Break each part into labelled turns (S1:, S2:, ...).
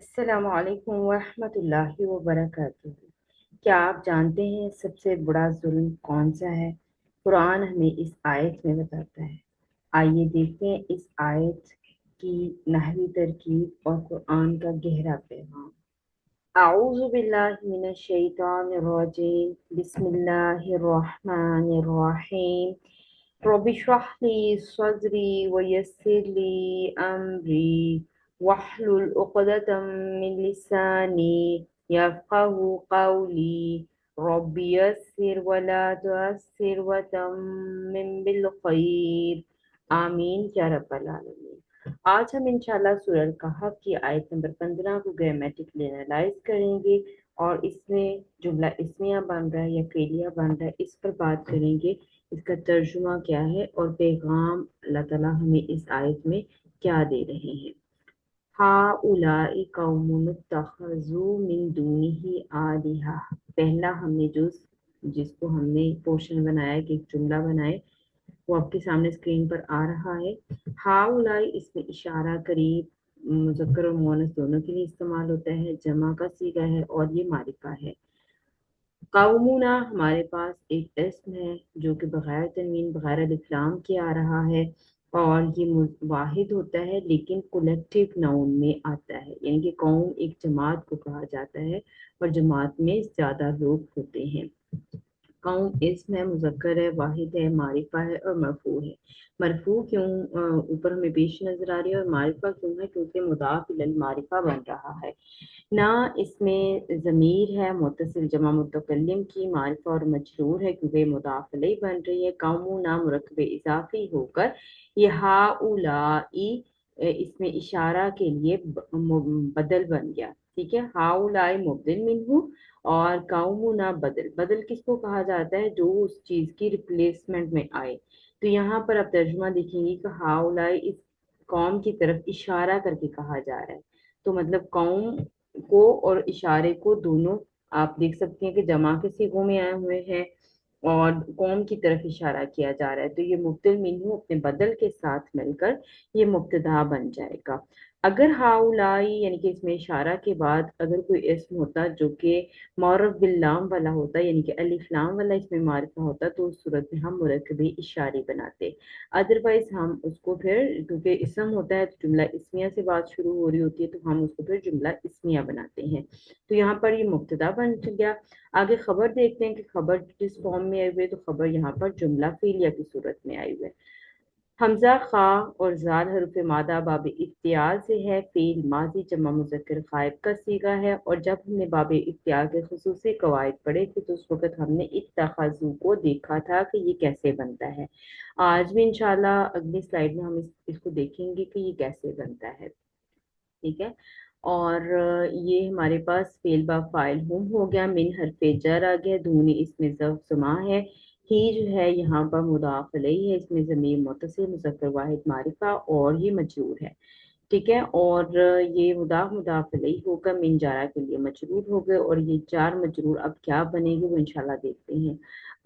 S1: अस्सलामु अलैकुम वरहमतुल्लाहि वबरकातुहू। क्या आप जानते हैं सबसे बड़ा जुल्म कौन सा है? कुरान हमें इस आयत में बताता है। आइए देखते हैं इस आयत की नहवी तरकीब और कुरान का गहरा पैगाम। अऊज़ु बिल्लाहि मिनश शैतानिर रजीम। बिस्मिल्लाहिर रहमानिर रहीम। रब्बि इश्रह ली सदरी व यस्सिर ली अमरी वहलुल उक़दतम मिन लिसानी यफ़क़हू क़ौली रब्बि यस्सिर व ला तुअस्सिर व तम्मिम बिल खैर। आमीन या रब्बल आलमीन। आज हम इंशाल्लाह सूरह कहफ की आयत नंबर 15 को ग्रामेटिकली एनालाइज करेंगे और इसमें जुमला इस्मिया बन रहा है या फेलिया बन रहा है, इस पर बात करेंगे। इसका तर्जुमा क्या है और पैगाम अल्लाह ताला हमें इस आयत में क्या दे रहे हैं। हाउलाई कौमुन इत्तखज़ू मिन दूनिही आलिहा। पहला हमने जिसको हमने पोर्शन बनाया कि एक जुमला बनाए, वो आपके सामने स्क्रीन पर आ रहा है। हाउलाई इसमें इशारा करीब मुज़क्कर और मुअन्नस दोनों के लिए इस्तेमाल होता है, जमा का सीगा है और ये मारिफा है। कौमुना हमारे पास एक इस्म है जो कि बगैर तनवीन बगैर अलिफ्लाम के आ रहा है और ये वाहिद होता है लेकिन कलेक्टिव नाउन में आता है, यानी कि कौम एक जमात को कहा जाता है और जमात में ज़्यादा लोग होते हैं। कौम इसम है, मुज़क्कर है, वाहिद है, मारिफा है और मरफू है। मरफू क्यों ऊपर हमें पेश नजर आ रही है और मारिफा क्यों है? क्योंकि मुदाफ इलल मारिफा बन रहा है ना। इसमें ज़मीर है मुत्तसिल जमा मुतकल्लिम की, मारिफा और मजरूर है क्योंकि मुदाफ अलैह बन रही है। कौमु ना मुरक्कब इजाफी होकर ये हाउलाई इसमें इशारा के लिए बदल बन गया। ठीक है, हाउलाई मुबदिल मिन्हु और कौमुना बदल। बदल किसको कहा जाता है? जो उस चीज की रिप्लेसमेंट में आए। तो यहाँ पर आप तर्जुमा देखेंगे कि हाउलाई इस कौम की तरफ इशारा करके कहा जा रहा है। तो मतलब कौम को और इशारे को दोनों आप देख सकते हैं कि जमा के सिगों में आए हुए हैं और कौम की तरफ इशारा किया जा रहा है। तो ये मुब्तल मिन्हु अपने बदल के साथ मिलकर ये मुब्तदा बन जाएगा। अगर हाउलाई यानी कि इसमें इशारा के बाद अगर कोई इस्म होता जो कि मौरफ बिल्लाम वाला होता, यानी कि अलिफ लाम वाला इसमें मारिफा होता, तो उस सूरत में हम मुरक्कबे इशारे बनाते। अदरवाइज हम उसको फिर, क्योंकि इसम होता है तो जुमला इस्मिया से बात शुरू हो रही होती है, तो हम उसको फिर जुमला इस्मिया बनाते हैं। तो यहाँ पर ये मुब्तदा बन गया। आगे खबर देखते हैं कि खबर किस फॉर्म में आई हुई है। तो खबर यहाँ पर जुमला फेलिया की सूरत में आई हुई है। हमजा खा और जाल हरूफ मादा बाब इफ्तियाल से है। फेल माजी जमा मुज़क्कर गायब का सीगा है। और जब हमने बाब इफ्तियाल के खुसूसी कवायद पढ़े थे तो उस वक्त हमने इत्तखज़ू को देखा था कि ये कैसे बनता है। आज भी इंशाल्लाह अगली स्लाइड में हम इसको देखेंगे कि ये कैसे बनता है। ठीक है, और ये हमारे पास फेल बा फाइल हुम हो गया, मिन हरफे जर आ गया, धूनी इसमें ज़र्फ ज़मा है। ही जो है यहाँ पर मुदाफ अलैहि है, इसमें ज़मीर मुत्तसिल मुज़क्कर वाहिद मारिफा और ये मजरूर है। ठीक है, और ये मुदाफ अलैहि होकर मिन जारा के लिए मजरूर हो गए और ये चार मजरूर अब क्या बनेगी वो इंशाल्लाह देखते हैं।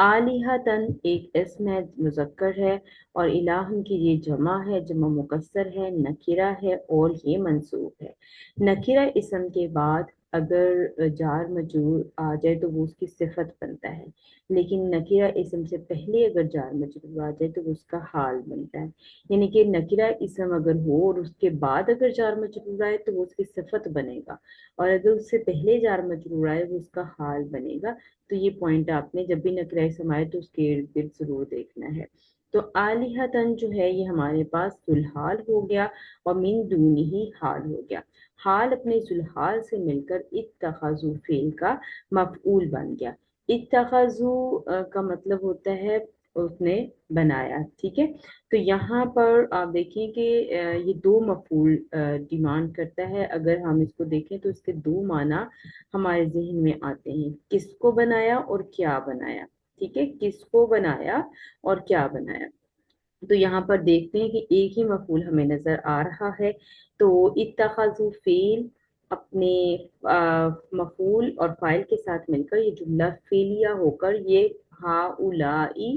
S1: आलिहतन एक इसम है, मुज़क्कर है और इलाहन की ये जमा है, जमा मुकस्सर है, नकिरा है और ये मंसूब है। नकिरा इसम के बाद अगर जार मजरूर आ जाए तो वो उसकी सिफत बनता है, लेकिन नकिरा इसम से पहले अगर जार मजरूर आ जाए तो वो उसका हाल बनता है। यानी कि नकिरा इसम अगर हो और उसके बाद अगर जार मजरूर आए तो वो उसकी सिफत बनेगा, और अगर उससे पहले जार मजरूर आए वो उसका हाल बनेगा। तो ये पॉइंट आपने जब भी नकिरा इसम आए तो उसके इर्द गिर्द जरूर देखना है। तो आलिहतन जो है ये हमारे पास सुलहाल हो गया और मिन दूनी ही हाल हो गया। हाल अपने सुलहाल से मिलकर इत्तखज़ू फेल का मफऊल बन गया। इत्तखज़ू का मतलब होता है उसने बनाया। ठीक है, तो यहाँ पर आप देखिए कि ये दो मफूल डिमांड करता है। अगर हम इसको देखें तो इसके दो माना हमारे जहन में आते हैं, किसको बनाया और क्या बनाया। ठीक है, किसको बनाया और क्या बनाया। तो यहाँ पर देखते हैं कि एक ही मफूल हमें नजर आ रहा है। तो इत्तखज़ू फेल अपने मफूल और फाइल के साथ मिलकर ये जुमला फेलिया होकर ये हाउलाई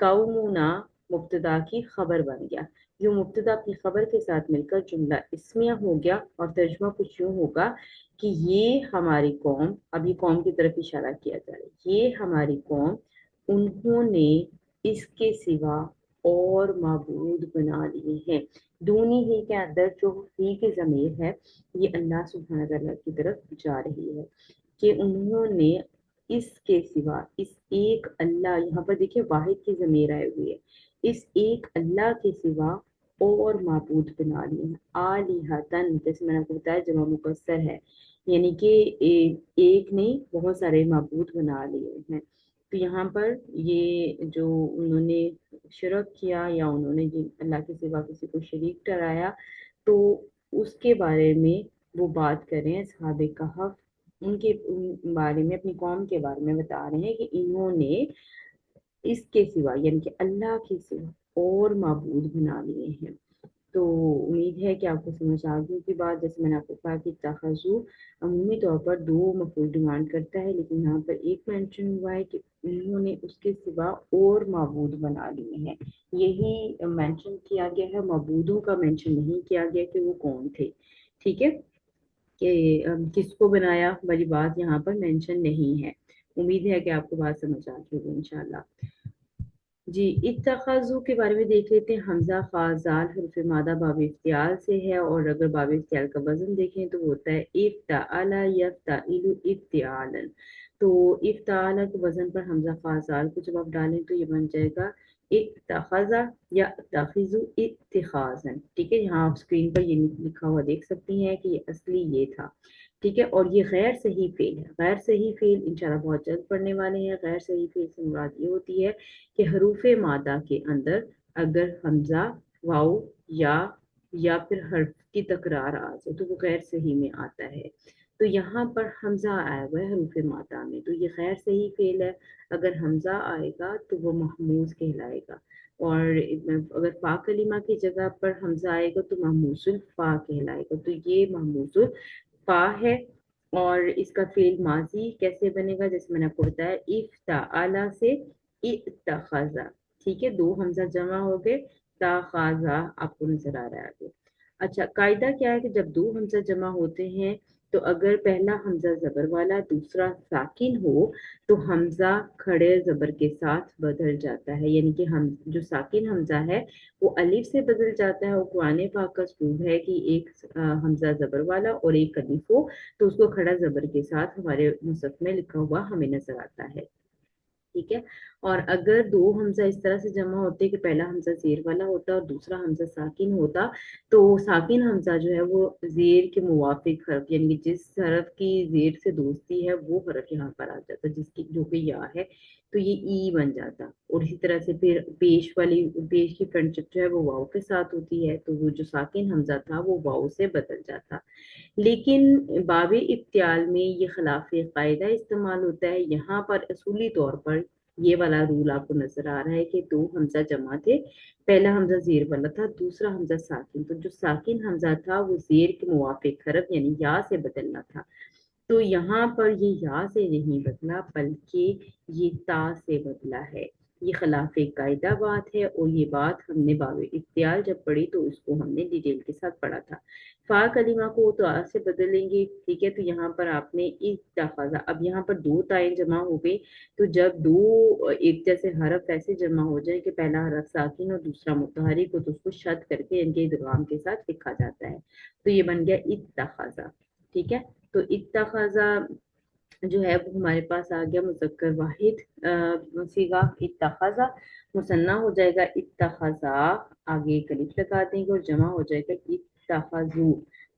S1: कौमुना मुब्तदा की खबर बन गया। यूं मुब्तदा अपनी खबर के साथ मिलकर जुमला इस्मिया हो गया और तर्जुमा कुछ यूं होगा कि ये हमारी कौम, अभी कौम की तरफ इशारा किया जा रहा है, ये हमारी कौम, उन्होंने इसके सिवा और माबूद बना लिए हैं। दूनी ही के अंदर जो ही की ज़मीर है ये अल्लाह सुब्हानहू व तआला की तरफ जा रही है कि उन्होंने इसके सिवा, इस एक अल्लाह, यहाँ पर देखिए वाहिद की ज़मीर आई हुई है, इस एक अल्लाह के सिवा और माबूद बना लिए हैं। आलिहतन, जैसे मैंने आपको बताया जमा मुकस्सर है, यानी कि एक नहीं बहुत सारे माबूद बना लिए हैं। तो यहाँ पर ये जो उन्होंने शिरक किया या उन्होंने जिन अल्लाह के सिवा किसी को शरीक ठहराया, तो उसके बारे में वो बात कर रहे हैं। असहाबे कहफ उनके उन बारे में, अपनी कौम के बारे में बता रहे हैं कि इन्होंने इसके सिवा यानी कि अल्लाह के सिवा और माबूद बना लिए हैं। तो उम्मीद है कि आपको समझ आ गई की बात। जैसे मैंने आपको कहा कि तखज़ु अमूमी तौर पर दो मफूल डिमांड करता है, लेकिन यहाँ पर एक मेंशन हुआ है कि उन्होंने उसके सिवा और माबूद बना लिए हैं। यही मेंशन किया गया है, माबूदों का मेंशन नहीं किया गया कि वो कौन थे। ठीक है, कि किसको बनाया वाली बात यहाँ पर मेंशन नहीं है। उम्मीद है कि आपको बात समझ आ गई होगी इंशाल्लाह। जी, इत्तख़ाज़ु के बारे में देख लेते हैं। हमज़ा ख़ा ज़ाल हर्फ़ मादा बाब इफ्तियाल से है, और अगर बाब इफ्तियाल का वज़न देखें तो वो होता है इफ्ताअला यफ्ताइलु इफ्तिआलन। तो इफ्ताअला के वज़न पर हमज़ा ख़ा ज़ाल को जब आप डालें तो ये बन जाएगा इत्तख़ज़ा या तख़िज़ु इत्तिख़ाज़न। ठीक है, यहाँ स्क्रीन पर ये लिखा हुआ देख सकती हैं कि ये असली ये था। ठीक है, और ये गैर सही फेल है। गैर सही फेल इंशाल्लाह बहुत जल्द पढ़ने वाले हैं। गैर सही फेल से मुराद ये होती है कि हरूफ मादा के अंदर अगर हमजा, वाव या फिर हर्फ की तकरार आ जाए तो वो गैर सही में आता है। तो यहाँ पर हमजा आया हुआ है हरूफ मादा में, तो ये गैर सही फेल है। अगर हमजा आएगा तो वो महमूज कहलाएगा, और अगर फा कलीमा की जगह पर हमजा आएगा तो महमूसुल फा कहलाएगा। तो ये महमूसुल फा है। और इसका फेल माजी कैसे बनेगा, जैसे मैंने आपको बताया इफ्ताअला से इत्तख़ज़ा। ठीक है, दो हमजा जमा हो गए, ताखाजा आपको नजर आ रहा है आगे। अच्छा, कायदा क्या है कि जब दो हमजा जमा होते हैं तो अगर पहला हमजा जबर वाला दूसरा साकिन हो तो हमजा खड़े जबर के साथ बदल जाता है, यानी कि हम जो साकिन हमजा है वो अलिफ से बदल जाता है। और कुरान पाक का उसलूब है कि एक हमजा जबर वाला और एक अलिफ हो तो उसको खड़ा जबर के साथ हमारे मुसहफ में लिखा हुआ हमें नजर आता है। ठीक है, और अगर दो हमजा इस तरह से जमा होते कि पहला हमजा जेर वाला होता और दूसरा हमजा साकिन होता, तो साकिन हमजा जो है वो जेर के मुवाफिक हरफ, यानी कि जिस हरफ की जेर से दोस्ती है वो हरफ यहाँ पर आ जाता, जिसकी जो कि या है, तो ये ई बन जाता। और इसी तरह से फिर पेश की फ्रंट जो है वो वाव के साथ होती है, तो वो जो साकिन हमजा था वो वाव से बदल जाता। लेकिन बाब इफ्तियाल में ये खिलाफ कायदा इस्तेमाल होता है। यहाँ पर असूली तौर पर ये वाला रूल आपको नजर आ रहा है कि दो हमजा जमा थे, पहला हमजा जेर वाला था, दूसरा हमजा साकिन। तो जो साकिन हमजा था वो जेर के मुवाफिक हरफ यानी या से बदलना था। तो यहाँ पर ये या से नहीं बदला बल्कि ये ता से बदला है। ये खिलाफ कायदा बात है, और ये बात हमने बाब इख्तियार जब पढ़ी तो इसको हमने डिटेल के साथ पढ़ा था। फा कलीमा को तो आ से बदलेंगे। ठीक है, तो यहाँ पर आपने इत्तख़ज़ा, अब यहाँ पर दो ताएं जमा हो गई, तो जब दो एक जैसे हरफ ऐसे जमा हो जाए कि पहला हरफ साकिन और दूसरा मुतहरिक हो तो उसको शद करके इनके इदगाम के साथ लिखा जाता है। तो ये बन गया इत्तख़ज़ा। ठीक है, तो इत्तख़ज़ा जो है वो हमारे पास आ गया मुज़क्कर वाहिद सीगा। इत्तख़ज़ा मुसन्ना हो जाएगा इत्तख़ज़ा, आगे एक अलिफ लगा देंगे और जमा हो जाएगा इत्तख़ज़ू।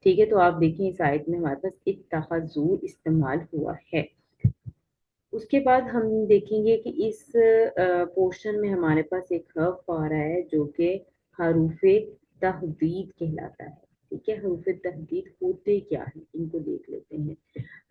S1: ठीक है, तो आप देखिए इस आयत में हमारे पास इत्तख़ज़ू इस्तेमाल हुआ है। उसके बाद हम देखेंगे कि इस पोर्शन में हमारे पास एक हर्फ आ रहा है जो कि हरूफे तहदीद कहलाता है। ठीक है, हरूफे तहदीद होते क्या है इनको देख लेते हैं।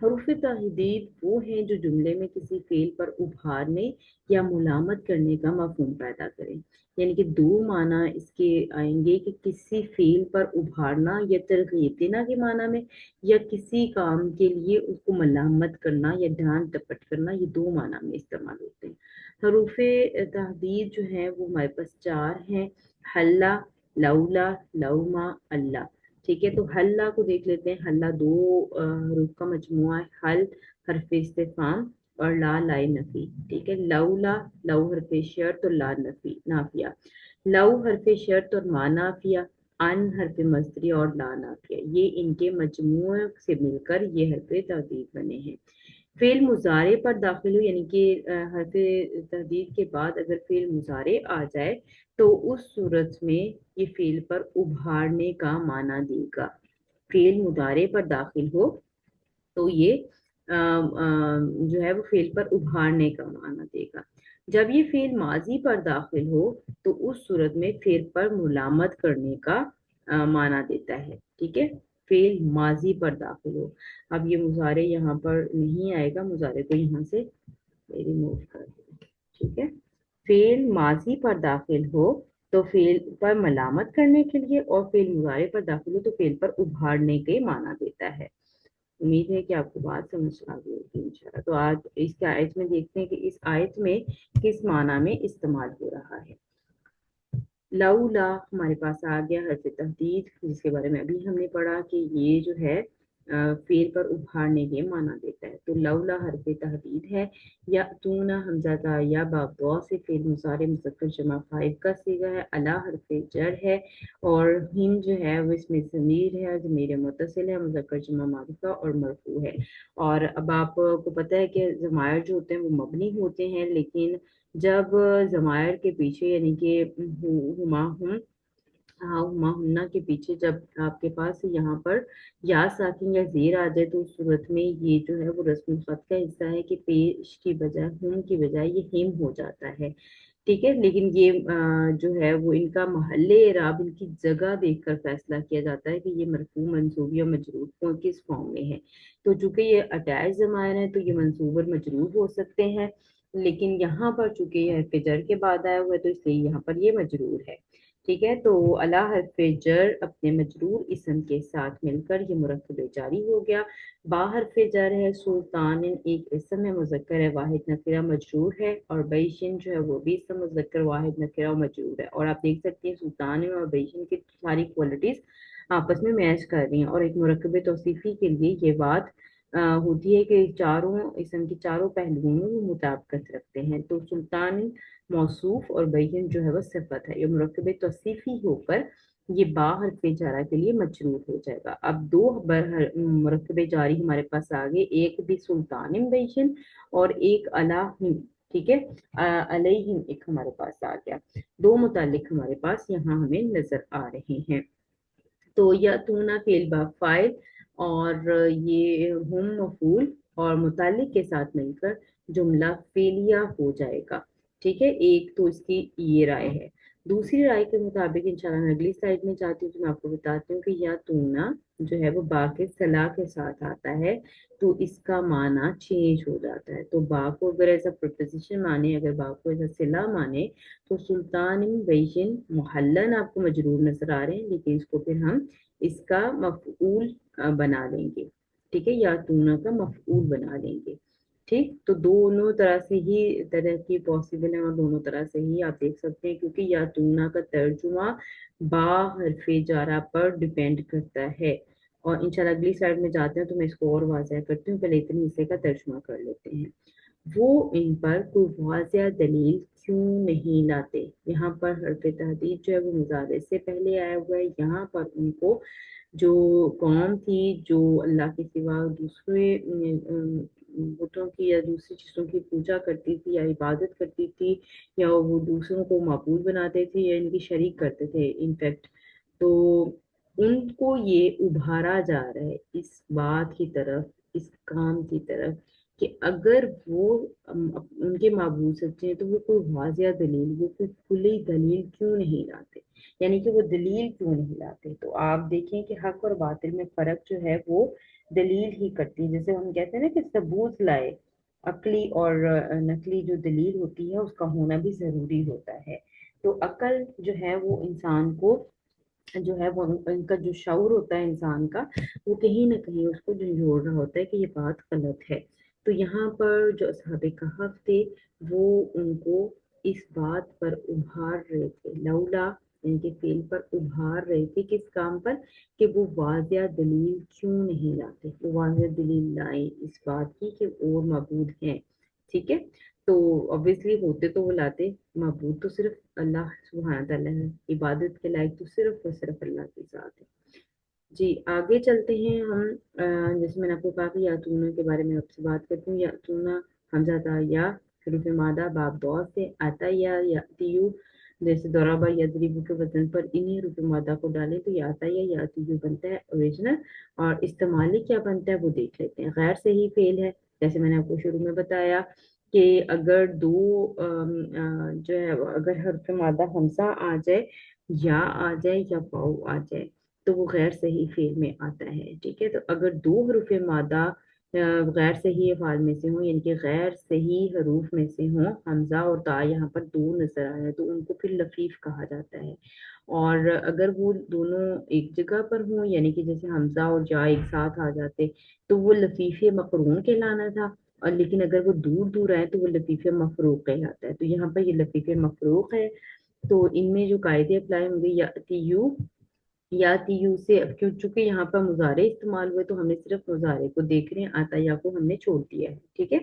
S1: हरूफ तहदीद वो हैं जो जुमले में किसी फेल पर उभारने या मुलामत करने का मफहूम पैदा करें। यानी कि दो माना इसके आएंगे कि किसी फेल पर उभारना या तरगीब देना के माना में, या किसी काम के लिए उसको मलामत करना या डांट डपट करना, ये दो माना में इस्तेमाल होते हैं। हरूफ तहदीद जो है वो हमारे पास चार हैं। हल्ला, लौला, लौमा, अल्लाह। ठीक है, तो हल्ला को देख लेते हैं। हल्ला दो हरूफ का मजमुआ है। हल हरफ इस्तिफाम और ला लाए नफी। ठीक है, लौला, लौ हरफ शर्त और ला नफी नाफिया। लौ हरफ शर्त और मा नाफिया, अन हरफ मस्दरी और ला नाफिया, ये इनके मजमूए से मिलकर ये हरफ तहदीद बने हैं। फेल मुजारे पर दाखिल हो, यानी कि हरफ तहदीद के बाद अगर फेल मुजारे आ जाए तो उस सूरत में ये फेल पर उभारने का माना देगा। फेल मुजारे पर दाखिल हो तो ये जो है वो फेल पर उभारने का माना देगा। जब ये फेल माजी पर दाखिल हो तो उस सूरत में फेल पर मुलामत करने का माना देता है। ठीक है, फेल माजी पर दाखिल हो। अब ये मुजारे यहाँ पर नहीं आएगा, मुजारे को यहाँ से रिमूव कर दें। ठीक है, फेल माजी पर दाखिल हो तो फेल पर मलामत करने के लिए, और फेल मुजारे पर दाखिल हो तो फेल पर उभारने के माना देता है। उम्मीद है कि आपको बात समझ आ गई होगी इंशाल्लाह। तो आज इसके आयत में देखते हैं कि इस आयत में किस माना में इस्तेमाल हो रहा है। लौला हमारे पास आ गया हर्फ तहदीद, जिसके बारे में अभी हमने पढ़ा कि ये जो है फेल पर उभारने के माना देता है। तो लौला हर्फ तहदीद है। या तूना हमजादा या बाबदुआ से फेल मुसारे मुज़क्कर जमा फाइल का सीगा है। अला हर्फ जर है और हिम जो है वो इसमें ज़मीर है, ज़मीर मुत्तसिल है, मुज़क्कर जमा मारिफा और मरफू है। और अब आपको पता है कि ज़मायर जो होते हैं वो मबनी होते हैं, लेकिन जब जमायर के पीछे यानी कि हुमा हुम, हाँ हुमा हुन्ना के पीछे जब आपके पास यहाँ पर या साकिन या जेर आ जाए तो उस सूरत में ये जो है वो रस्म खत का हिस्सा है कि पेश की बजाय हुम की बजाय ये हिम हो जाता है। ठीक है, लेकिन ये जो है वो इनका महल्ले इराब, इनकी जगह देखकर फैसला किया जाता है कि ये मरफू मंसूब या मजरूर किस फॉर्म में है। तो चूंकि ये अटैच जमायर है तो ये मंसूब और मजरूर हो सकते हैं, लेकिन यहाँ पर चूंकि ये हरफ जर के बाद आया हुआ है तो इसलिए यहाँ पर ये मजरूर है। ठीक है, तो अला हरफ जर अपने मजरूर इसम के साथ मिलकर ये मुरक्कब जारी हो गया। बा हरफ जर है। सुल्तान एक इसम है, मुजक्कर है, वाहिद नकीरा मजरूर है। और बैशिन जो है वो भी इसम मुजक्कर वाहिद नकीरा और मजरूर है। और आप देख सकते हैं सुल्तान और बैशिन की सारी क्वालिटीज आपस में मैच कर रही हैं। और एक मुरक्कब तौसीफी के लिए ये बात होती है कि चारों इसम के चारों पहलुओं में वो मुताबिकत रखते हैं। तो सुल्तान मौसूफ और बैयन जो है वह सिफत है। ये मुरक्कब तौसीफी होकर ये बा हरफ जारा के लिए मजरूर हो जाएगा। अब दो मुरक्कब जारी हमारे पास आ गए, एक भी सुल्तान बैयन और एक अला हिम। ठीक है, अलैहिम एक हमारे पास आ गया। दो मुतालिक हमारे पास यहाँ हमें नजर आ रहे हैं। तो या तूना फेल बा फाइल और ये हम मफूल और मुतालिक के साथ मिलकर जुमला फेलिया हो जाएगा। ठीक है, एक तो इसकी ये राय है। दूसरी राय के मुताबिक इंशाल्लाह मैं अगली स्लाइड में जाती हूँ तो मैं आपको बताती हूँ कि या तूना जो है वो बा के सला के साथ आता है तो इसका माना चेंज हो जाता है। तो बा को अगर ऐसा प्रपोजिशन माने, अगर बा को ऐसा सिला माने तो सुल्तान बैशिन मुहल्लन आपको मजरूर नजर आ रहे हैं, लेकिन इसको फिर हम इसका मफऊल बना लेंगे। ठीक है, या तूना का मफऊल बना लेंगे। ठीक, तो दोनों तरह से ही तरह की पॉसिबल है और दोनों तरह से ही आप देख सकते हैं, क्योंकि या तूना का तर्जुमा बा हरफे जारा पर डिपेंड करता है। और इंशाल्लाह अगली स्लाइड में जाते हैं तो मैं इसको और वाज़ह करती हूँ, पहले इतने हिस्से का तर्जुमा कर लेते हैं। वो इन पर कोई वाज़ह दलील क्यों नहीं लाते। यहाँ पर हरफ तहदीद जो है वो मुजारे से पहले आया हुआ है। यहाँ पर उनको जो कौम थी जो अल्लाह के सिवा दूसरे बुतों की या दूसरी चीज़ों की पूजा करती थी या इबादत करती थी, या वो दूसरों को माबूद बनाते थे या इनकी शरीक करते थे इनफैक्ट, तो उनको ये उभारा जा रहा है इस बात की तरफ, इस काम की तरफ कि अगर वो उनके माबूद सच्चे हैं तो वो कोई वाजिया दलील, वो कोई खुली दलील क्यों नहीं लाते, यानी कि वो दलील क्यों नहीं लाते। तो आप देखें कि हक और बातिल में फर्क जो है वो दलील ही करती है। जैसे हम कहते हैं ना कि सबूत लाए, अकली और नकली जो दलील होती है उसका होना भी जरूरी होता है। तो अकल जो है वो इंसान को जो है वो इनका जो शऊर होता है इंसान का, वो कहीं ना कहीं उसको झंझोड़ रहा होता है कि ये बात गलत है। तो यहाँ पर जो असहाबे कहफ थे वो उनको इस बात पर उभार रहे थे। लौला यानी कि फेल पर उभार रहे थे, किस काम पर, कि वो वाज़िया दलील क्यों नहीं लाते, वो वाज़िया दलील लाए इस बात की कि और मबूद हैं। ठीक है, तो ऑब्वियसली होते तो वो लाते, मबूद तो सिर्फ अल्लाह सुब्हान तआला है, इबादत के लायक तो सिर्फ और सिर्फ अल्लाह की ज़ात है। जी आगे चलते हैं हम। जैसे मैंने आपको कहा कि यातूना के बारे में आपसे बात करती हूँ। यातूना हमजा था या हरूफ मादा बाब दौ से आता या यातियु, जैसे दौराबा यदरिबु के वजन पर इन्हीं हरूफ मादा को डालें तो या आता या यातियु बनता है ओरिजिनल, और इस्तेमाली क्या बनता है वो देख लेते हैं। गैर सही फेल है, जैसे मैंने आपको शुरू में बताया कि अगर दो जो है अगर हर्फ मादा हमजा आ जाए, या आ जाए या वाउ आ जाए तो वो गैर सही फेल में आता है। ठीक है, तो अगर दो हरूफ मादा गैर सही अफ़ाल में से हों, यानी कि गैर सही हरूफ में से हों, हमजा और ता यहाँ पर दो नजर आए तो उनको फिर लफीफ कहा जाता है। और अगर वो दोनों एक जगह पर हों, यानी कि जैसे हमजा और जा एक साथ आ जाते तो वो लफीफ मकरून कहलाना था, और लेकिन अगर वो दूर दूर आए तो वो लतीफ़ मफरूक कहलाता है। तो यहाँ पर ये लतीफ़ मफरूक है, तो इनमें जो कायदे अप्लाई होंगे या तीयू से, अब क्यों चूंकि यहाँ पर मुजारे इस्तेमाल हुए तो हमने सिर्फ मुजारे को देख रहे हैं, आता या को हमने छोड़ दिया है। ठीक है,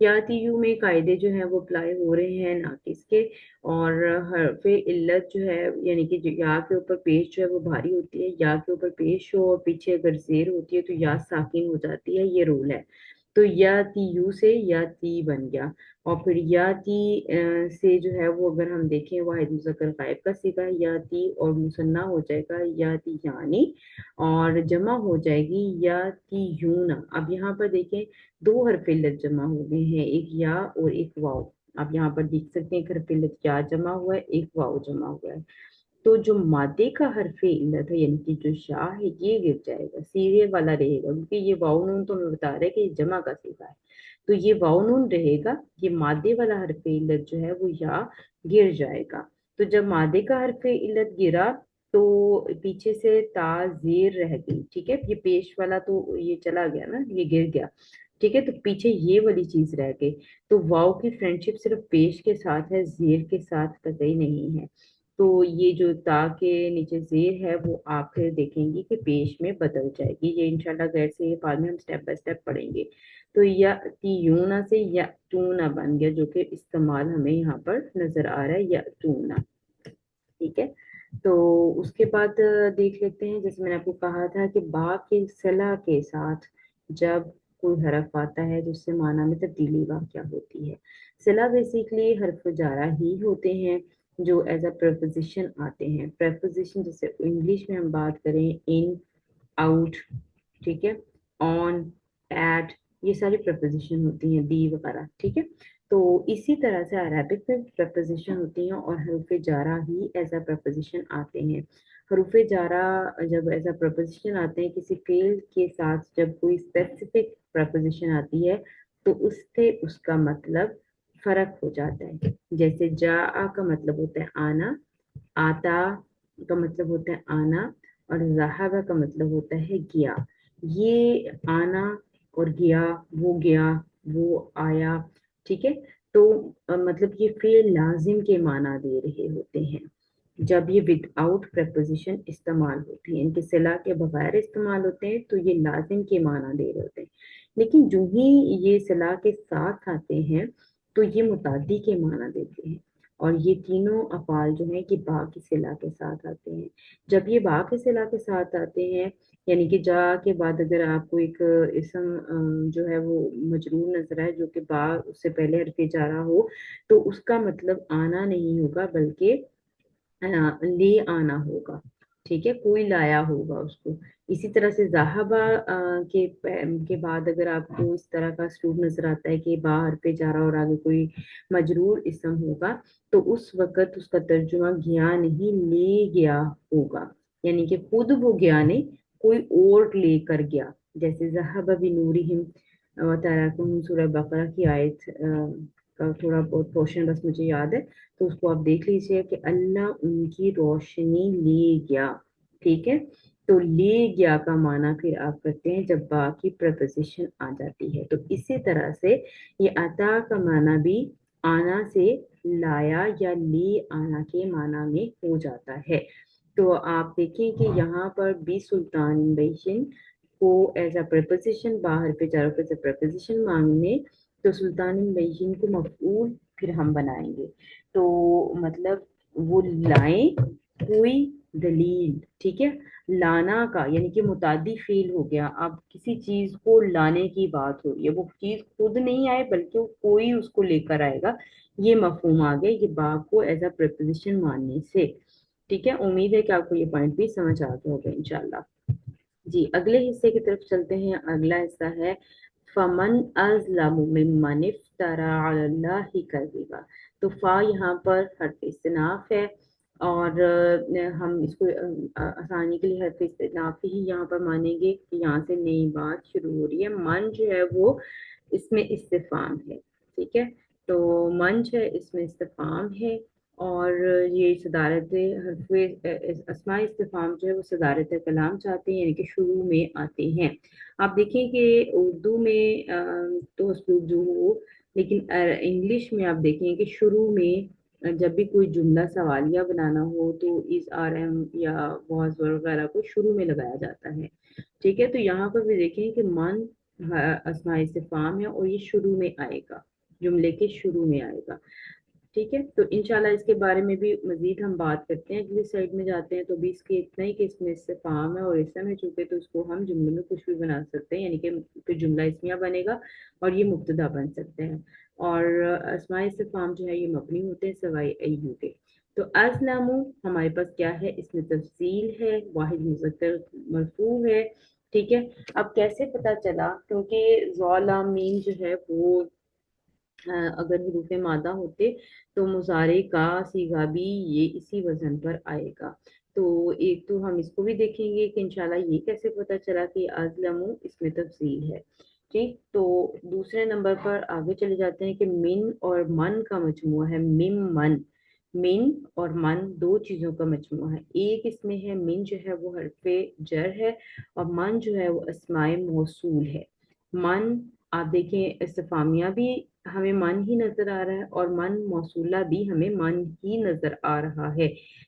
S1: या तीयू में कायदे जो है वो अप्लाई हो रहे हैं नाकिस के, और हरफे इल्लत जो है यानी कि या के ऊपर पेश जो है वो भारी होती है, या के ऊपर पेश हो और पीछे अगर जेर होती है तो या साकिन हो जाती है, ये रूल है। तो या ती यू से या ती बन गया, और फिर या ती से जो है वो अगर हम देखें वाहिद मुज़क्कर गायब का सीगा या ती, और मुसन्ना हो जाएगा या ती यानी, और जमा हो जाएगी या ती यूना। अब यहाँ पर देखें दो हरफ इल्लत जमा हो गए हैं, एक या और एक वाव। आप यहाँ पर देख सकते हैं एक हरफ इल्लत या जमा हुआ है, एक वाव जमा हुआ है। तो जो मादे का हरफे इल्लत है यानी कि जो शाह है ये गिर जाएगा, सीधे वाला रहेगा, क्योंकि ये वाउ नून तो हमें बता रहा है कि ये जमा का सीगा है, तो ये वाउ नून रहेगा, ये मादे वाला हरफे इल्लत जो है वो या गिर जाएगा। तो जब मादे का हरफे इल्लत गिरा तो पीछे से ता जेर रह गई। ठीक है, ये पेश वाला तो ये चला गया ना, ये गिर गया। ठीक है, तो पीछे ये वाली चीज रह गई। तो वाव की फ्रेंडशिप सिर्फ पेश के साथ है, जेर के साथ कतई नहीं है। तो ये जो ता के नीचे जेर है वो आप फिर देखेंगे कि पेश में बदल जाएगी, ये इंशाल्लाह गैर से ये बाद में हम स्टेप बाय स्टेप पढ़ेंगे। तो या यूना से या टूना बन गया, जो कि इस्तेमाल हमें यहाँ पर नजर आ रहा है, या टूना। ठीक है, तो उसके बाद देख लेते हैं, जैसे मैंने आपको कहा था कि बा के सला के साथ जब कोई हरफ आता है तो उससे माना में तब्दीली क्या होती है। सला बेसिकली हरफ जारा ही होते हैं जो एज अ प्रपोजिशन आते हैं। प्रपोजिशन जैसे इंग्लिश में हम बात करें इन, आउट, ठीक है, ऑन, एट, ये सारी प्रपोजिशन होती हैं, दी वगैरह। ठीक है, तो इसी तरह से अरबिक में प्रपोजिशन होती हैं और हरूफ जारा ही एज अ प्रपोजिशन आते हैं। हरूफ जारा जब एज अ प्रपोजिशन आते हैं किसी फेल के साथ, जब कोई स्पेसिफिक प्रपोजिशन आती है तो उससे उसका मतलब फर्क हो जाता है। जैसे जा का मतलब होता है आना, आता का मतलब होता है आना, और ज़हाबा का मतलब होता है गया। ये आना और गया वो आया। ठीक है, तो मतलब ये फेल लाजिम के माना दे रहे होते हैं जब ये विदाउट प्रपोजिशन इस्तेमाल होती है, इनके सिला के बगैर इस्तेमाल होते हैं तो ये लाजिम के माना दे रहे होते हैं। लेकिन जो ही ये सिला के साथ आते हैं तो ये मुतादी के माना देते हैं। और ये तीनों अफाल जो हैं कि बा की सिला के साथ आते हैं। जब ये बा के सिला के साथ आते हैं, यानी कि जा के बाद अगर आपको एक इसम जो है वो मजरूर नजर आए जो कि बा उससे पहले हरफ जारा हो, तो उसका मतलब आना नहीं होगा बल्कि ले आना होगा। ठीक है, कोई लाया होगा उसको। इसी तरह से ज़हाबा के बाद अगर आपको इस तरह का स्लूक नजर आता है कि बाहर पे जा रहा और आगे कोई मजरूर इसम होगा, तो उस वक्त उसका तर्जुमा गया नहीं ले गया होगा, यानी कि खुद वो गया नहीं, कोई और लेकर गया। जैसे ज़हाबा बिनूरिहिम तराकुम सूरह बकरा की आयत का थोड़ा बहुत पोर्शन बस मुझे याद है, तो उसको आप देख लीजिए कि अल्लाह उनकी रोशनी ले गया। ठीक है, तो ले गया का माना फिर आप करते हैं जब बा की प्रपोजिशन आ जाती है। तो इसी तरह से ये अता का माना भी आना से लाया या ले आना के माना में हो जाता है। तो आप देखें कि यहाँ पर बी सुल्तान बेशन को एज अ प्रपोजिशन बाहर पे चारों पे से प्रपोजिशन मांगने, तो सुल्तान बेशन को मफऊल फिर हम बनाएंगे। तो मतलब वो लाएं कोई दलील, ठीक है। लाना का यानी कि मुतादी फील हो गया। अब किसी चीज को लाने की बात हो रही है, वो चीज खुद नहीं आए बल्कि वो कोई उसको लेकर आएगा, ये मफहूम आ गया ये बा को एज अ प्रपोजिशन मानने से। ठीक है, उम्मीद है कि आपको ये पॉइंट भी समझ आ गया होगा इंशाल्लाह। जी अगले हिस्से की तरफ चलते हैं। अगला हिस्सा है फमन अज़लमु मिम्मन इफ्तरा अलल्लाहि कज़िबा। तो फा यहाँ पर हर्फ इस्तिनाफ है, और हम इसको आसानी के लिए हर्फ इस्तिनाफ ही यहाँ पर मानेंगे कि यहाँ से नई बात शुरू हो रही है। मन जो है वो इसमें इस्तिफाम है, ठीक है। तो मन जो है इसमें इस्तिफाम है, और ये सदारत हरफ़े अस्मा इस्तिफाम जो है वो सदारत कलाम चाहते हैं, यानी कि शुरू में आते हैं। आप देखें कि उर्दू में तो उसलूब जो हो, लेकिन इंग्लिश में आप देखें कि शुरू में जब भी कोई जुमला सवालिया बनाना हो तो इस आर एम या वॉज वगैरह को शुरू में लगाया जाता है। ठीक है, तो यहाँ पर भी देखें कि मन अस्मा इस्तिफाम है और ये शुरू में आएगा, जुमले के शुरू में आएगा। ठीक है, तो इंशाल्लाह इसके बारे में भी मजीद हम बात करते हैं। अगली साइड में जाते हैं तो भी इसके इतना ही कि इसमें इस्तिफाम है और इसम है, चूंकि तो इसको हम जुमले में कुछ भी बना सकते हैं, यानी कि फिर जुमला इसमिया बनेगा और ये मुब्तदा बन सकते हैं। और अस्मा इस्तिफाम जो है ये मबनी होते हैं सवाई अय्यू के। तो अज़लमु हमारे पास क्या है, इसमें तफसील है, वाहिद मुज़क्कर मरफू है। ठीक है, अब कैसे पता चला, क्योंकि ज़ालिमीन जो है वो अगर हरूफ मादा होते तो मुजारे का सीगा भी ये इसी वजन पर आएगा। तो एक तो हम इसको भी देखेंगे कि इंशाल्लाह ये कैसे पता चला कि अज़लमु इसमें तफसील है। ठीक, तो दूसरे नंबर पर आगे चले जाते हैं कि मिन और मन का मजमुआ है मिम मन। मिन और मन दो चीजों का मजमुआ है। एक इसमें है मिन जो है वो हरफे जर है, और मन जो है वो अस्माए मौसूल है। मन आप देखें इस्तिफामिया भी हमें मन ही नजर आ रहा है, और मन मौसूला भी हमें मन ही नजर आ रहा है।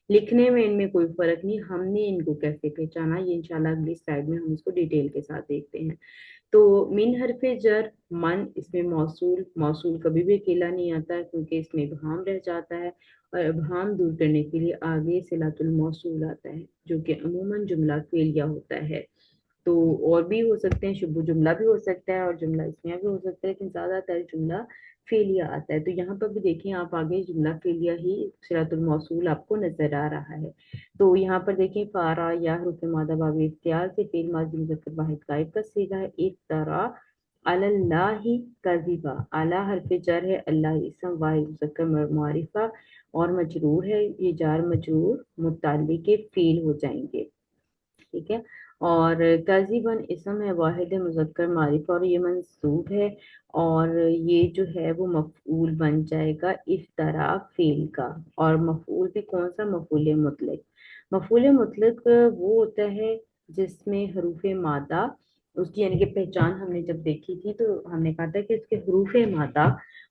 S1: लिखने में इनमें कोई फर्क नहीं। हमने इनको कैसे पहचाना ये इंशाल्लाह अगली स्लाइड में हम इसको डिटेल के साथ देखते हैं। तो मिन हरफे जर मन, इसमें मौसूल, मौसूल कभी भी अकेला नहीं आता है क्योंकि इसमें इबहाम रह जाता है, और इबहाम दूर करने के लिए आगे सिलातुल मौसूल आता है जो कि अमूमन जुमला फेलिया होता है। तो और भी हो सकते हैं, शुभ जुमला भी हो सकता है और जुमला इसमें भी हो सकता है, लेकिन ज्यादातर जुमला फेलिया आता है। तो यहाँ पर भी देखें आप, आगे जुमला फेलिया ही सिरातुल मौसूल आपको नजर आ रहा है। तो यहाँ पर देखें फारा या हरूफ मादा बाब इख्तियार से फेल माजी मुज़क्कर वाहिद गायब का सीगा है। एक तरह अलल्लाहि कज़िबा, आला हरफ जर है, अल्लाह इसम, वाहिद मुज़क्कर मारिफा और मजरूर है, ये जार मजरूर मुत्तल्लिक़ के फेल हो जाएंगे। ठीक है, और काजिबन इसम है, वाहिद मुजक्कर मारिफ और ये मंसूब है, और ये जो है वो मफऊल बन जाएगा इफ्तरा फेल का। और मफऊल भी कौन सा, मफऊल मुतलक। मफऊल मुतलक वो होता है जिसमें हरूफ मादा, उसकी यानी कि पहचान हमने जब देखी थी तो हमने कहा था कि उसके हरूफ मादा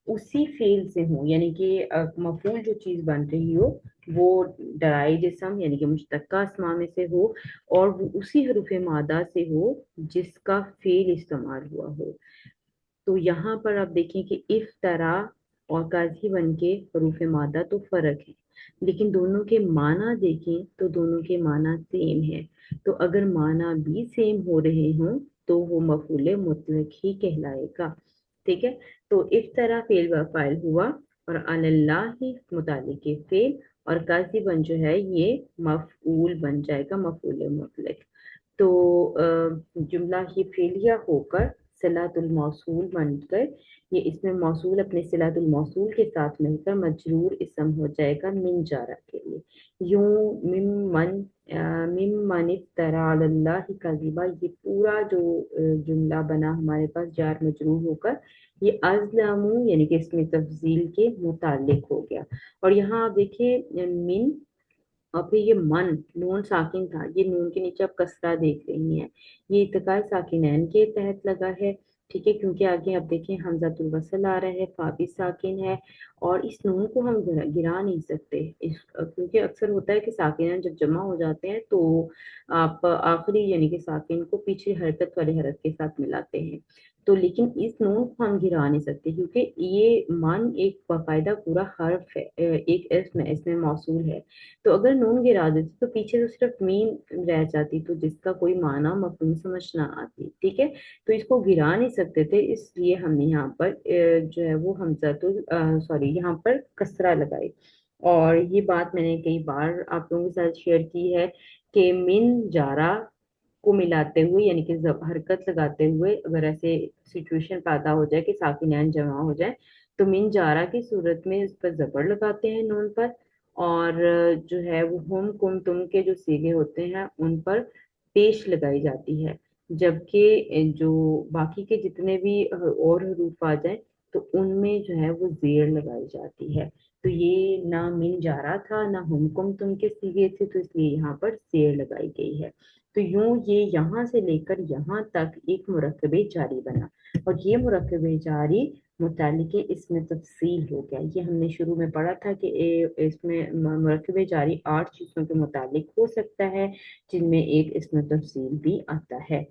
S1: उसी फेल से हो, यानी कि मफूल जो चीज बन रही हो वो डराई जिसम यानी कि मुश्तक्का अस्मा में से हो, और वो उसी हरूफ मादा से हो जिसका फेल इस्तेमाल हुआ हो। तो यहाँ पर आप देखें कि इफ्तरा और काजी बन के हरूफ मादा तो फर्क है, लेकिन दोनों के माना देखें तो दोनों के माना सेम है। तो अगर माना भी सेम हो रहे हों तो वो मफूल मुतलक ही कहलाएगा। ठीक है, तो इफ्तरा फेल व फाइल हुआ, और अल्लाह ही मुतालिक फेल, और काजिबन जो है ये मफऊल बन जाएगा, मफूल मुतलक। तो जुमला ही फेलिया होकर सिलातुल मौसूल बनकर, ये इसमें मौसूल अपने सिलातुल मौसूल के साथ मिलकर मजरूर इसम हो जाएगा मिन जारा के लिए। यूं मिम मन इफ्तरा अलल्लाहि कज़िबा, ये पूरा जो जुमला बना हमारे पास जार मजरूर होकर ये अज़लमु यानी कि इसमें तफजील के मुतालिक हो गया। और यहाँ आप देखिए मिन, और फिर ये मन नून साकिन था, ये नून के नीचे आप कसरा देख रही हैं, ये इत्तिकाल साकिनैन के तहत लगा है। ठीक है, क्योंकि आगे आप देखें हमजातुल वसल आ रहा है, फा भी साकिन है, اور اس نون کو ہم گرا نہیں سکتے کیونکہ اکثر ہوتا ہے کہ ساکنین جب جمع ہو جاتے ہیں تو آپ آخری یعنی کہ ساکن کو پیچھے حرکت والے حرف کے ساتھ ملاتے ہیں، تو لیکن اس نون کو ہم گرا نہیں سکتے کیونکہ یہ من ایک باقاعدہ پورا حرف ہے، ایک اسم موصول ہے، تو اگر نون گرا دیتے تو پیچھے تو صرف میم رہ جاتی، تو جس کا کوئی معنی مفہوم سمجھ نہ آتی، ٹھیک ہے، تو اس کو گرا نہیں سکتے تھے، اس لیے ہم نے یہاں پر جو ہے وہ سوری یہاں پر کسرہ لگائی۔ اور یہ بات میں نے کئی بار آپ لوگوں کے ساتھ شیئر کی ہے کہ من جارا کو ملاتے ہوئے یعنی کہ حرکت لگاتے ہوئے اگر ایسے سچویشن پیدا ہو جائے کہ ساکنین جمع ہو جائے تو من جارا کی صورت میں اس پر زبر لگاتے ہیں نون پر، اور جو ہے وہ ہم کم تم کے جو سیغے ہوتے ہیں ان پر پیش لگائی جاتی ہے، جبکہ جو باقی کے جتنے بھی اور حروف آ جائیں تو ان میں جو ہے وہ زیر لگائی جاتی ہے، تو یہ نہ من جارا تھا نہ ہم کم تم کے سیغے تھے، تو اس لیے یہاں پر زیر لگائی گئی ہے، تو یوں یہ یہاں سے لے کر یہاں تک ایک مرکب جاری بنا، اور یہ مرکب جاری متعلق اس میں تفصیل ہو گیا، یہ ہم نے شروع میں پڑھا تھا کہ اس میں مرکب جاری 8 چیزوں کے متعلق ہو سکتا ہے جن میں ایک اس میں تفصیل بھی آتا ہے،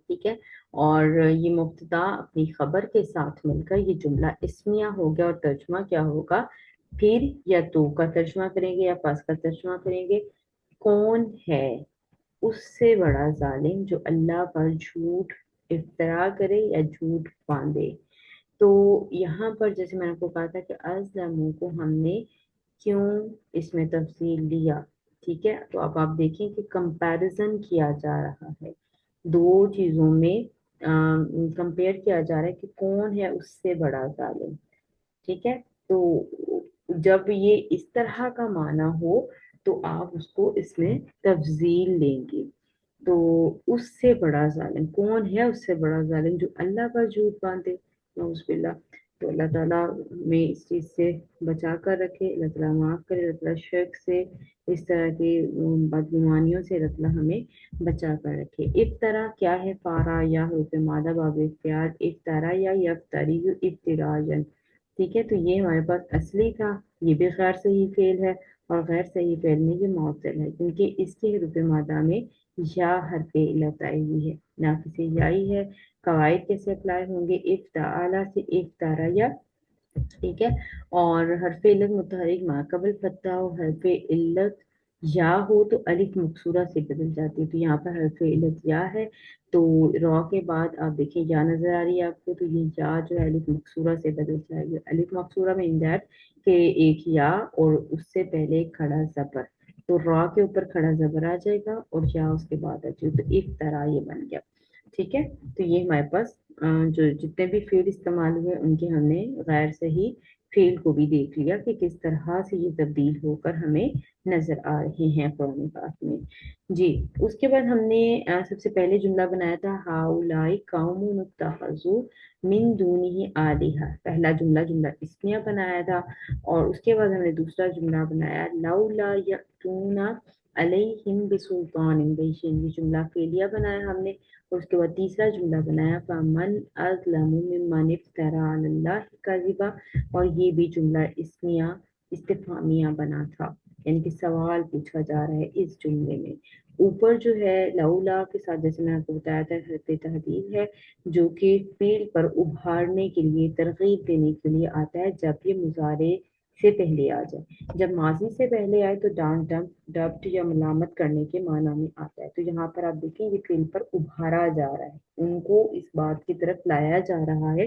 S1: ٹھیک ہے، اور یہ مبتدا اپنی خبر کے ساتھ مل کر یہ جملہ اسمیہ ہو گیا، اور ترجمہ کیا ہوگا، پھر یا تو کا ترجمہ کریں گے یا پس کا ترجمہ کریں گے، کون ہے اس سے بڑا ظالم جو اللہ پر جھوٹ افترا کرے یا جھوٹ باندھے، تو یہاں پر جیسے میں نے آپ کو کہا تھا کہ ازلموں کو ہم نے کیوں اس میں تفصیل لیا، ٹھیک ہے، تو اب آپ دیکھیں کہ کمپیرزن کیا جا رہا ہے، دو چیزوں میں کمپیئر کیا جا رہا ہے کہ کون ہے اس سے بڑا ظالم، ٹھیک ہے، تو جب یہ اس طرح کا معنی ہو تو آپ اس کو اس میں تفضیل لیں گے، تو اس سے بڑا ظالم کون ہے، اس سے بڑا ظالم جو اللہ پر جھوٹ باندھے، نعوذ باللہ، تو اللہ تعالیٰ میں اس چیز سے بچا کر رکھے، اللہ تعالیٰ معاف کرے، اللہ تعالیٰ شرک سے، اس طرح کی بدگمانیوں سے اللہ تعالیٰ ہمیں بچا کر رکھے۔ افطرا کیا ہے، فارا یا حروف مادہ باب اختیار، افطرا یا یفتری ابتراءً، ٹھیک ہے، تو یہ ہمارے پاس اصلی تھا، یہ بھی غیر صحیح فعل ہے، اور غیر صحیح فعل میں یہ معطل ہے کیونکہ اس کے حروف مادہ میں یا حرف علت آئی ہوئی ہے، ناقص یائی ہے، قواعد کیسے اپلائی ہوں گے، افتعالا سے افتارا یا، ٹھیک ہے، اور حرف علت متحرک ما قبل فتح ہو، حرف علت یا ہو تو الف مکسورہ سے بدل جاتی ہے، تو یہاں پر حرف علت یا ہے تو را کے بعد آپ دیکھیں یا نظر آ رہی ہے آپ کو، تو یہ یا جو ہے الف مکسورہ سے بدل جائے گی، الف مکسورہ میں اندیت کہ ایک یا اور اس سے پہلے ایک کھڑا زبر، تو را کے اوپر کھڑا زبر آ جائے گا اور یا اس کے بعد آ جائے گا، تو ایک طرح یہ بن گیا، ٹھیک ہے، تو یہ ہمارے پاس جو جتنے بھی فعل استعمال ہوئے ان کے ہم نے غیر صحیح فعل کو بھی دیکھ لیا کہ کس طرح سے یہ تبدیل ہو کر ہمیں نظر آ رہے ہیں قرآن پاک میں، جی، اس کے بعد ہم نے سب سے پہلے جملہ بنایا تھا ہاؤلائی قوم اتخذوا من دونہ آلہہ، پہلا جملہ اسمیہ بنایا تھا، اور اس کے بعد ہم نے دوسرا جملہ بنایا لولا یأتون علیہم بسلطان بین، یہ جملہ فعلیہ بنایا ہم نے، اور اس کے بعد تیسرا جملہ بنایا فمن اظلم ممن افتری علی اللہ کذبا، اور یہ بھی جملہ اسمیہ استفہامیہ بنا تھا، یعنی کہ سوال پوچھا جا رہا ہے اس جملے میں، اوپر جو ہے لولا کے ساتھ جیسے میں آپ کو بتایا تھا حرف تحدید ہے جو کہ فعل پر ابھارنے کے لیے ترغیب دینے کے لیے آتا ہے جب یہ مضارع سے پہلے آ جائے، جب ماضی سے پہلے آئے تو ڈانٹ ڈپٹ یا ملامت کرنے کے معنی میں آتا ہے، تو یہاں پر آپ دیکھیں یہ فعل پر ابھارا جا رہا ہے، ان کو اس بات کی طرف لایا جا رہا ہے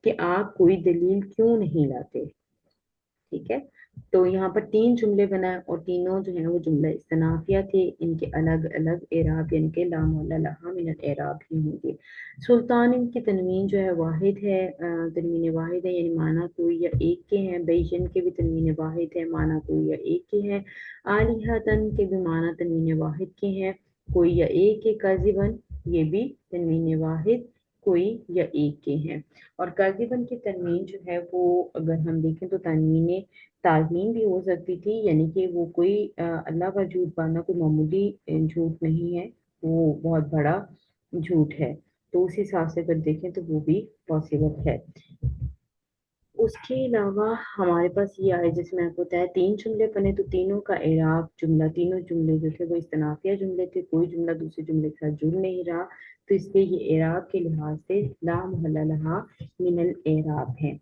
S1: کہ آپ کوئی دلیل کیوں نہیں لاتے، ٹھیک ہے، تو یہاں پر 3 جملے بنائے اور تینوں جو ہیں وہ جملہ استنافیہ تھے، ان کے الگ الگ اعراب یعنی کہ لا محل لہا من الاعراب ہی ہوں گے، سلطان ان کی تنوین جو ہے واحد ہے، تنوین واحد ہے یعنی معنی کوئی یا ایک کے ہیں، بیشن کے بھی تنوین واحد ہے، معنی کوئی یا ایک کے ہیں، آلہتن کے بھی معنی تنوین واحد کے ہیں، کوئی یا ایک کے، کاذبن یہ بھی تنوین واحد کوئی یا ایک کے ہیں، اور کاذبن کی تنوین جو ہے وہ اگر ہم دیکھیں تو تنوین تعظیم بھی ہو سکتی تھی، یعنی کہ وہ کوئی اللہ کا جھوٹ باندھنا کوئی معمولی جھوٹ نہیں ہے، وہ بہت بڑا جھوٹ ہے، تو اس حساب سے اگر دیکھیں تو وہ بھی پاسبل ہے، उसके अलावा हमारे पास ये आए, जैसे मैंने आपको बताया 3 जुमले बने, तो तीनों का एराब जुमला, तीनों जुमले जो थे वो इस्तनाफिया जुमले थे, कोई जुमला दूसरे जुमले के साथ जुड़ नहीं रहा, तो इसलिए ये एराब के लिहाज से ला महल्ला लहा मिनल एराब है।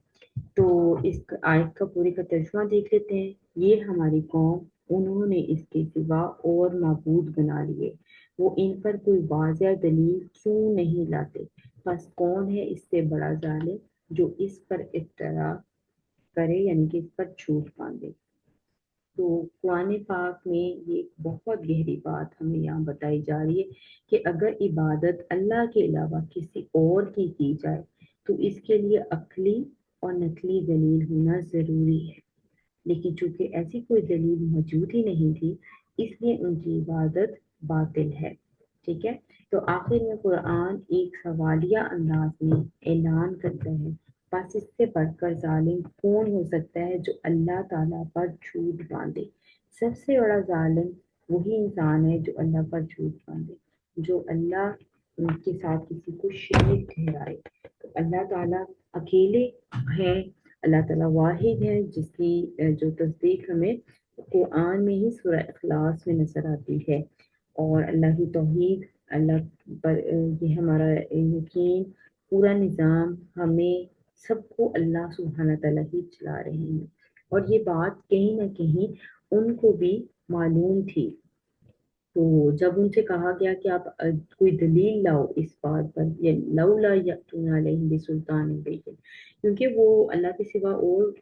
S1: तो इस आयत का पूरी का तर्जुमा देख लेते हैं। ये हमारी कौम, उन्होंने इसके सिवा और माबूद बना लिए, वो इन पर कोई वाज़ेह दलील क्यों नहीं लाते। बस कौन है इससे बड़ा जालिम जो इस पर इफ्तरा करे, यानी कि इस पर झूठ बांधे। तो कुरान पाक में ये एक बहुत गहरी बात हमें यहाँ बताई जा रही है कि अगर इबादत अल्लाह के अलावा किसी और की जाए तो इसके लिए अक्ली और नकली दलील होना जरूरी है, लेकिन चूंकि ऐसी कोई दलील मौजूद ही नहीं थी, इसलिए उनकी इबादत बातिल है। ठीक है। तो आखिर में कुरान एक सवालिया अंदाज में ऐलान करता है, बस इससे बढ़कर जालिम कौन हो सकता है जो अल्लाह ताला पर झूठ बांधे। सबसे बड़ा जालिम वही इंसान है जो अल्लाह पर झूठ बांधे, जो अल्लाह के साथ किसी को शरीक ठहराए। तो अल्लाह ताला अकेले हैं, अल्लाह ताला वाहिद है, जिसकी जो तस्दीक हमें कुरान में ही सूरह इखलास में नजर आती है। और अल्लाह की तौहीद, अल्लाह पर ये हमारा यकीन, पूरा निज़ाम हमें सबको अल्लाह सुब्हाना तआला ही चला रहे हैं। और ये बात कहीं ना कहीं उनको भी मालूम थी। तो जब उनसे कहा गया कि आप कोई दलील लाओ इस बात पर, या लौला यअतूना अलैहि बिसुल्तान बैय्यिन, क्योंकि वो अल्लाह के सिवा और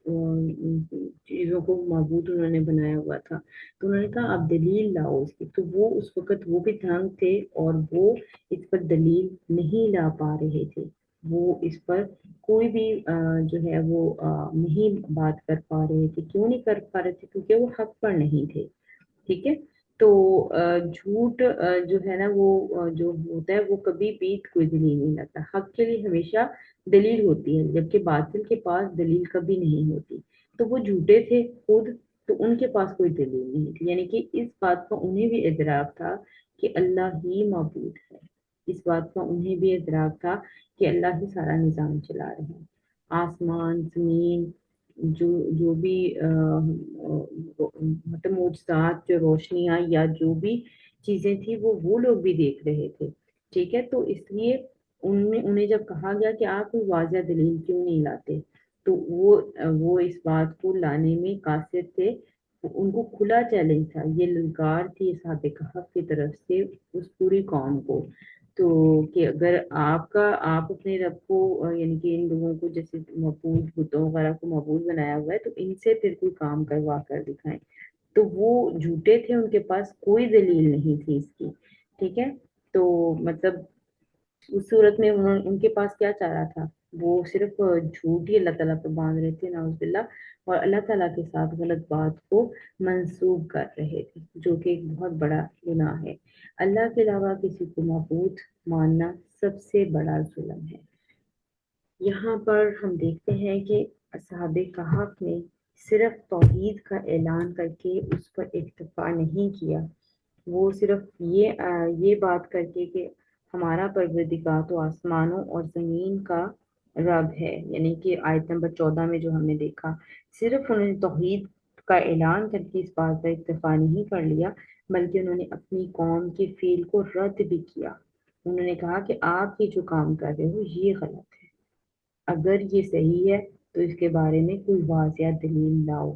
S1: चीज़ों को माबूद उन्होंने बनाया हुआ था, तो उन्होंने कहा आप दलील लाओ उसकी। तो वो उस वक़्त वो भी तंग थे और वो इस पर दलील नहीं ला पा रहे थे। वो इस पर कोई भी जो है वो नहीं बात कर पा रहे थे। क्यों नहीं कर पा रहे थे? क्योंकि वो हक पर नहीं थे। ठीक है। तो झूठ जो है ना वो जो होता है वो कभी भी कोई दलील नहीं लाता। हक के लिए हमेशा दलील होती है, जबकि बातिल के पास दलील कभी नहीं होती। तो वो झूठे थे खुद, तो उनके पास कोई दलील नहीं थी, यानी कि इस बात का उन्हें भी इदराक था कि अल्लाह ही मबूद है। इस बात का उन्हें भी इदराक था कि अल्लाह ही सारा निज़ाम चला रहे हैं। आसमान, जमीन, जो जो भी मतलब मौजूदात, जो रोशनियां या जो भी चीजें थी वो लोग भी देख रहे थे। ठीक है। तो इसलिए उन्हें उन्हें जब कहा गया कि आप कोई वाज़ह दलील क्यों नहीं लाते, तो वो इस बात को लाने में कासिर थे। उनको खुला चैलेंज था, ये ललकार थी साहब कहफ की तरफ से उस पूरी कौम को। तो कि अगर आप अपने रब को यानी कि इन लोगों को जैसे मबूद बुतों वगैरह को मबूद बनाया हुआ है, तो इनसे फिर कोई काम करवा कर दिखाएं। तो वो झूठे थे, उनके पास कोई दलील नहीं थी इसकी। ठीक है। तो मतलब उस सूरत में उनके पास क्या चारा था? वो सिर्फ झूठ ही अल्लाह ताला पे बांध रहे थे, नाउजुबिल्ला, और अल्लाह ताला के साथ गलत बात को मंसूब कर रहे थे, जो कि एक बहुत बड़ा गुनाह है। अल्लाह के अलावा किसी को मबूद मानना सबसे बड़ा जुल्म है। यहाँ पर हम देखते हैं कि असहाबे कहफ ने सिर्फ तौहीद का ऐलान करके उस पर इक्तफा नहीं किया। वो सिर्फ ये बात करके कि हमारा परवरदिगार तो आसमानों और ज़मीन का रब है, यानी कि आयत नंबर 14 में जो हमने देखा, सिर्फ उन्होंने तौहीद का ऐलान करके इस बात पर इक्तफा नहीं कर लिया, बल्कि उन्होंने अपनी कौम के फ़ील को रद्द भी किया। उन्होंने कहा कि आप ये जो काम कर रहे हो ये गलत है, अगर ये सही है तो इसके बारे में कोई वाज़िया दलील लाओ।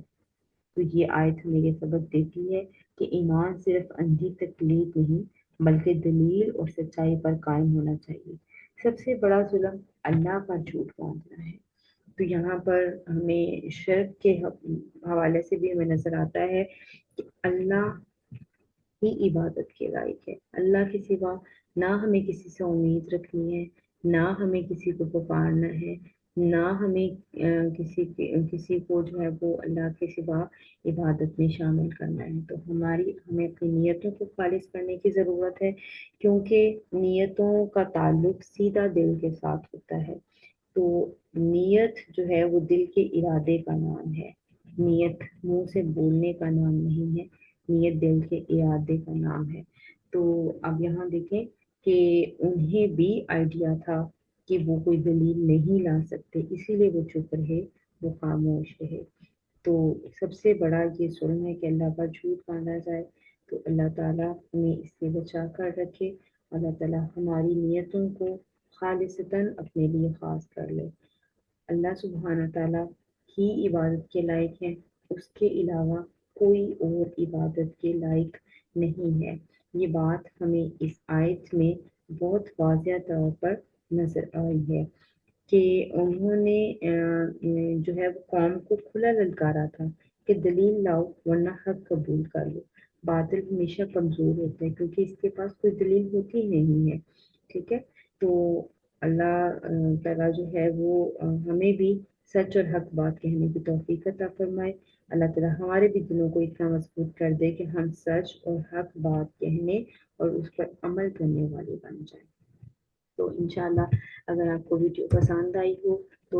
S1: तो ये आयत हमें ये सबक देती है कि ईमान सिर्फ अंधी तकलीद नहीं, बल्कि दलील और सच्चाई पर कायम होना चाहिए। सबसे बड़ा जुल्म अल्लाह पर झूठ बांधना है। तो यहाँ पर हमें शिर्क के हवाले से भी हमें नजर आता है कि अल्लाह ही इबादत के लायक है। अल्लाह के सिवा ना हमें किसी से उम्मीद रखनी है, ना हमें किसी को पुकारना है, ना हमें किसी को जो है वो अल्लाह के सिवा इबादत में शामिल करना है। तो हमें अपनी नीयतों को खालिस करने की ज़रूरत है, क्योंकि नीयतों का ताल्लुक सीधा दिल के साथ होता है। तो नीयत जो है वो दिल के इरादे का नाम है। नीयत मुंह से बोलने का नाम नहीं है, नीयत दिल के इरादे का नाम है। तो अब यहाँ देखें कि उन्हें भी आइडिया था कि वो कोई दलील नहीं ला सकते, इसीलिए वो चुप रहे, وہ خاموش رہے۔ تو سب سے بڑا یہ ظلم ہے کہ اللہ پر جھوٹ باندھا جائے، تو اللہ تعالیٰ ہمیں اس سے بچا کر رکھے، اللہ تعالیٰ ہماری نیتوں کو خالصتاً اپنے لیے خاص کر لے۔ اللہ سبحانہ تعالیٰ ہی عبادت کے لائق ہے، اس کے علاوہ کوئی اور عبادت کے لائق نہیں ہے۔ یہ بات ہمیں اس آیت میں بہت واضح طور پر نظر آئی ہے کہ انہوں نے جو ہے وہ قوم کو کھلا للکارا تھا کہ دلیل لاؤ ورنہ حق قبول کر لو۔ باطل ہمیشہ کمزور ہوتا ہے کیونکہ اس کے پاس کوئی دلیل ہوتی ہی نہیں ہے، ٹھیک ہے۔ تو اللہ تعالیٰ جو ہے وہ ہمیں بھی سچ اور حق بات کہنے کی توفیق عطا فرمائے۔ اللہ تعالیٰ ہمارے بھی دلوں کو اتنا مضبوط کر دے کہ ہم سچ اور حق بات کہنے اور اس پر عمل کرنے والے بن جائیں۔ تو انشاءاللہ اگر آپ کو ویڈیو پسند آئی ہو تو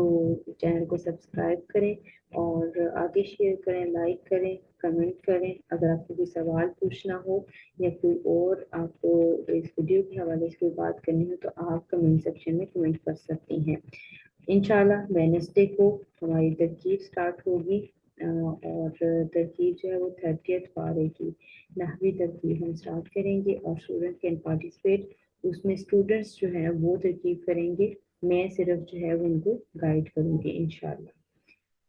S1: چینل کو سبسکرائب کریں اور آگے شیئر کریں، لائک کریں، کمنٹ کریں۔ اگر آپ کو کوئی سوال پوچھنا ہو یا کوئی اور آپ کو اس ویڈیو کے حوالے سے کوئی بات کرنی ہو تو آپ کمنٹ سیکشن میں کمنٹ کر سکتی ہیں۔ انشاءاللہ وینسڈے کو ہماری ترکیب سٹارٹ ہوگی اور ترکیب جو ہے وہ 30 پارے کی نحوی ترکیب ہم سٹارٹ کریں گے اور اسٹوڈنٹ کین پارٹیسپیٹ۔ اس میں اسٹوڈنٹس جو ہیں وہ ترکیب کریں گے، میں صرف جو ہے وہ ان کو گائیڈ کروں گی انشاءاللہ۔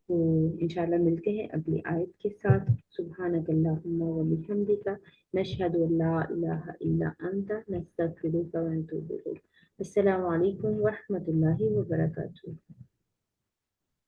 S1: تو انشاءاللہ ملتے ہیں اگلی آیت کے ساتھ۔ سبحانک اللہم و بحمدک نشہد ان لا الہ الا انت نستغفرک و نتوب الیک۔ السلام علیکم ورحمۃ اللہ وبرکاتہ۔